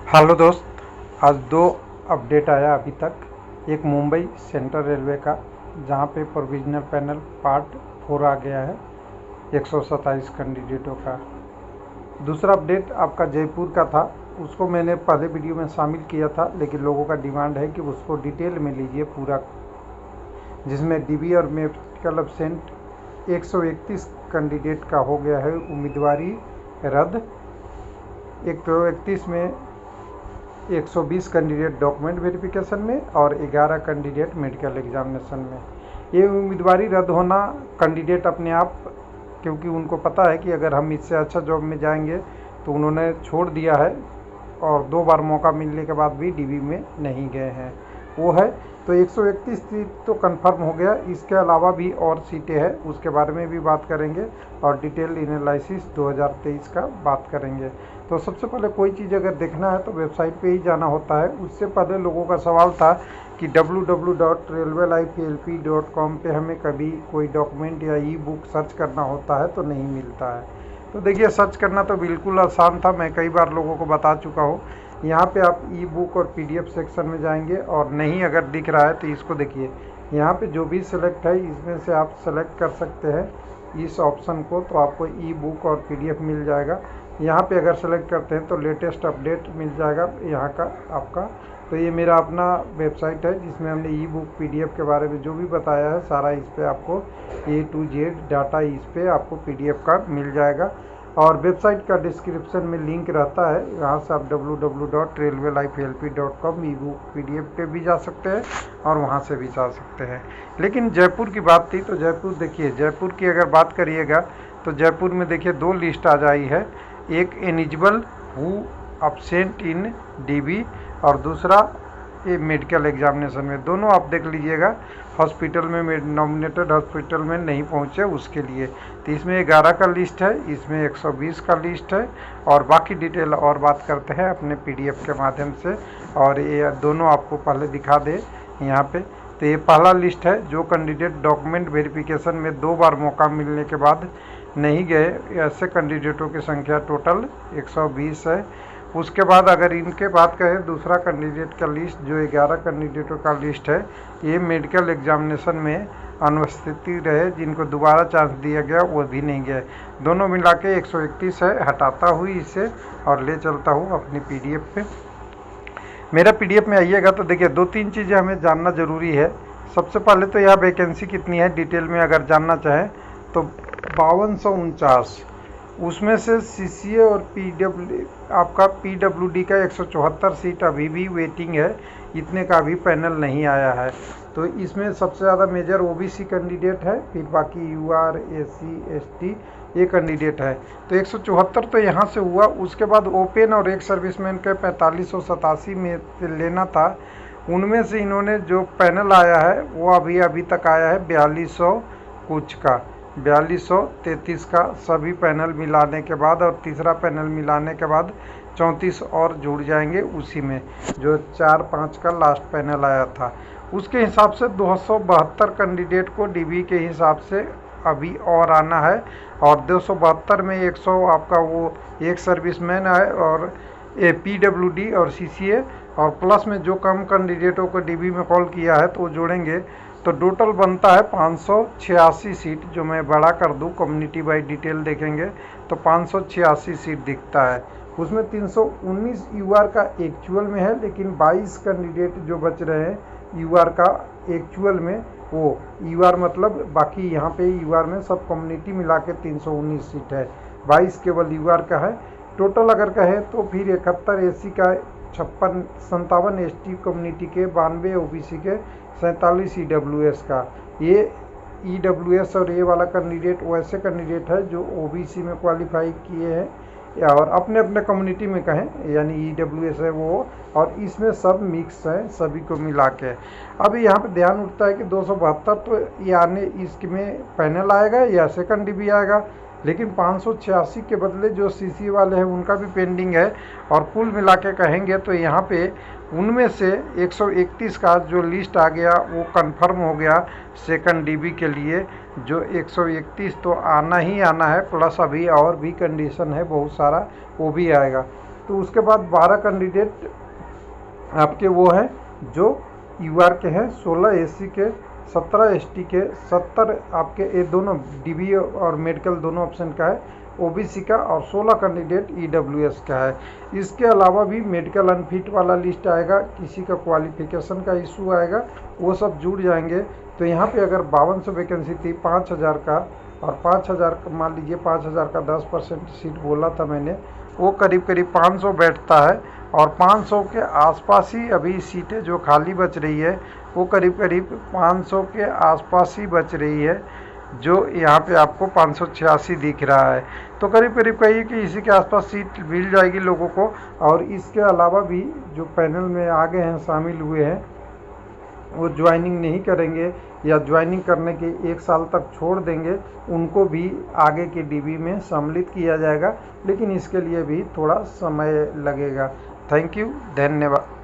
Hello दोस्त, आज दो अपडेट आया अभी तक। एक मुंबई सेंट्रल रेलवे का, जहां पे प्रोविजनल पैनल पार्ट 4 आ गया है 127 कैंडिडेटों का। दूसरा अपडेट आपका जयपुर का था, उसको मैंने पहले वीडियो में शामिल किया था, लेकिन लोगों का डिमांड है कि उसको डिटेल में लीजिए पूरा, जिसमें डीबी और मेडिकल एब्सेंट 131 कैंडिडेट का हो गया है उम्मीदवारी रद्द। 131 में 120 कैंडिडेट डॉक्यूमेंट वेरिफिकेशन में और 11 कैंडिडेट मेडिकल एग्जामिनेशन में। ये उम्मीदवारी रद्द होना कैंडिडेट अपने आप, क्योंकि उनको पता है कि अगर हम इससे अच्छा जॉब में जाएंगे तो उन्होंने छोड़ दिया है, और 2 बार मौका मिलने के बाद भी डीबी में नहीं गए हैं, वो है। तो 131 सीट तो कंफर्म हो गया। इसके अलावा भी और सीटें हैं, उसके बारे में भी बात करेंगे और डिटेल एनालिसिस 2023 का बात करेंगे। तो सबसे पहले कोई चीज़ अगर देखना है तो वेबसाइट पे ही जाना होता है। उससे पहले लोगों का सवाल था कि www.railwaylifeLP.com पे हमें कभी कोई डॉक्यूमेंट या ई बुक सर्च करना होता है तो नहीं मिलता है। तो देखिए, सर्च करना तो बिल्कुल आसान था, मैं कई बार लोगों को बता चुका हूँ। यहाँ पे आप ई बुक और पीडीएफ सेक्शन में जाएंगे और नहीं अगर दिख रहा है तो इसको देखिए, यहाँ पे जो भी सिलेक्ट है इसमें से आप सेलेक्ट कर सकते हैं इस ऑप्शन को, तो आपको ई बुक और पीडीएफ मिल जाएगा। यहाँ पे अगर सेलेक्ट करते हैं तो लेटेस्ट अपडेट मिल जाएगा यहाँ का आपका। तो ये मेरा अपना वेबसाइट है जिसमें हमने ई बुक पीडीएफ के बारे में जो भी बताया है सारा इस पर आपको A to Z डाटा इस पर आपको पीडीएफ का मिल जाएगा। और वेबसाइट का डिस्क्रिप्शन में लिंक रहता है, यहाँ से आप www.railwaylifeLP.com ई बुक पीडीएफ पे भी जा सकते हैं और वहाँ से भी जा सकते हैं। लेकिन जयपुर की बात थी तो जयपुर देखिए, जयपुर की अगर बात करिएगा तो जयपुर में देखिए 2 लिस्ट आ जाई है, एक eligible who absent in dB और दूसरा ये मेडिकल एग्जामिनेशन में। दोनों आप देख लीजिएगा, हॉस्पिटल में नॉमिनेटेड हॉस्पिटल में नहीं पहुंचे उसके लिए। तो इसमें 11 का लिस्ट है, इसमें 120 का लिस्ट है, और बाकी डिटेल और बात करते हैं अपने पीडीएफ के माध्यम से। और ये दोनों आपको पहले दिखा दे यहाँ पे। तो ये पहला लिस्ट है, जो कैंडिडेट डॉक्यूमेंट वेरिफिकेशन में 2 बार मौका मिलने के बाद नहीं गए, ऐसे कैंडिडेटों की संख्या टोटल 120 है। उसके बाद अगर इनके बात करें दूसरा कैंडिडेट का लिस्ट, जो 11 कैंडिडेटों का लिस्ट है, ये मेडिकल एग्जामिनेशन में अनुपस्थिति रहे, जिनको दोबारा चांस दिया गया वो भी नहीं गए। दोनों मिला के 131 है। हटाता हुई इसे और ले चलता हूँ अपनी पीडीएफ पे। मेरा पीडीएफ में आइएगा तो देखिए 2-3 चीज़ें हमें जानना ज़रूरी है। सबसे पहले तो यह वैकेंसी कितनी है डिटेल में अगर जानना चाहें तो 5249, उसमें से सीसीए और आपका पीडब्ल्यूडी का 174 सीट अभी भी वेटिंग है, इतने का भी पैनल नहीं आया है। तो इसमें सबसे ज़्यादा मेजर ओबीसी कैंडिडेट है, फिर बाकी यूआर, एससी, एसटी ये कैंडिडेट है। तो 174 तो यहाँ से हुआ। उसके बाद ओपन और एक सर्विसमैन के 4587 में लेना था, उनमें से इन्होंने जो पैनल आया है वो अभी तक आया है 4200 कुछ का, 4233 का सभी पैनल मिलाने के बाद, और तीसरा पैनल मिलाने के बाद 34 और जुड़ जाएंगे उसी में, जो 4-5 का लास्ट पैनल आया था। उसके हिसाब से 272 कैंडिडेट को डीबी के हिसाब से अभी और आना है, और 272 में 100 आपका वो एक सर्विसमैन है और पीडब्ल्यूडी और सीसीए, और प्लस में जो कम कैंडिडेटों को डीबी में कॉल किया है तो वो जोड़ेंगे, तो टोटल बनता है 586 सीट। जो मैं बड़ा कर दूं, कम्युनिटी वाइज डिटेल देखेंगे तो 586 सीट दिखता है। उसमें 319 यूआर का एक्चुअल में है, लेकिन 22 कैंडिडेट जो बच रहे हैं यूआर का एक्चुअल में, वो यूआर मतलब बाकी यहाँ पे यूआर में सब कम्युनिटी मिला के 319 सीट है, 22 केवल यूआर का है। टोटल अगर कहें तो फिर 71 एससी का, 57 एसटी कम्युनिटी के, 92 ओबीसी के, 47 ईडब्ल्यूएस का। ये ईडब्ल्यूएस और ये वाला कैंडिडेट वैसे कैंडिडेट है जो ओबीसी में क्वालिफाई किए हैं और अपने अपने कम्युनिटी में कहें, यानी ईडब्ल्यूएस है वो, और इसमें सब मिक्स है सभी को मिला के। अब यहाँ पे ध्यान उठता है कि 272 तो ये आने इसमें पैनल आएगा या सेकंड डीबी आएगा, लेकिन 586 के बदले जो सीसी वाले हैं उनका भी पेंडिंग है, और कुल मिला के कहेंगे तो यहाँ पे उनमें से 131 का जो लिस्ट आ गया वो कंफर्म हो गया सेकंड डीबी के लिए। जो 131 तो आना ही आना है, प्लस अभी और भी कंडीशन है बहुत सारा, वो भी आएगा। तो उसके बाद 12 कैंडिडेट आपके वो हैं जो यूआर के हैं, 16 एससी के, 17 एसटी के, 70 आपके ये दोनों डीबी और मेडिकल दोनों ऑप्शन का है, ओबीसी का, और 16 कैंडिडेट ईडब्ल्यूएस का है। इसके अलावा भी मेडिकल अनफिट वाला लिस्ट आएगा, किसी का क्वालिफिकेशन का इशू आएगा, वो सब जुड़ जाएंगे। तो यहाँ पे अगर 5200 वैकेंसी थी 5000 का, और 5000 मान लीजिए 5000 का 10% सीट बोला था मैंने, वो करीब करीब 500 बैठता है। और 500 के आसपास ही अभी सीटें जो खाली बच रही है वो करीब करीब 500 के आसपास ही बच रही है, जो यहाँ पे आपको 586 दिख रहा है। तो करीब करीब कहिए कि इसी के आसपास सीट मिल जाएगी लोगों को। और इसके अलावा भी जो पैनल में आगे हैं, शामिल हुए हैं, वो ज्वाइनिंग नहीं करेंगे या ज्वाइनिंग करने के 1 साल तक छोड़ देंगे, उनको भी आगे के डीबी में सम्मिलित किया जाएगा, लेकिन इसके लिए भी थोड़ा समय लगेगा। थैंक यू, धन्यवाद।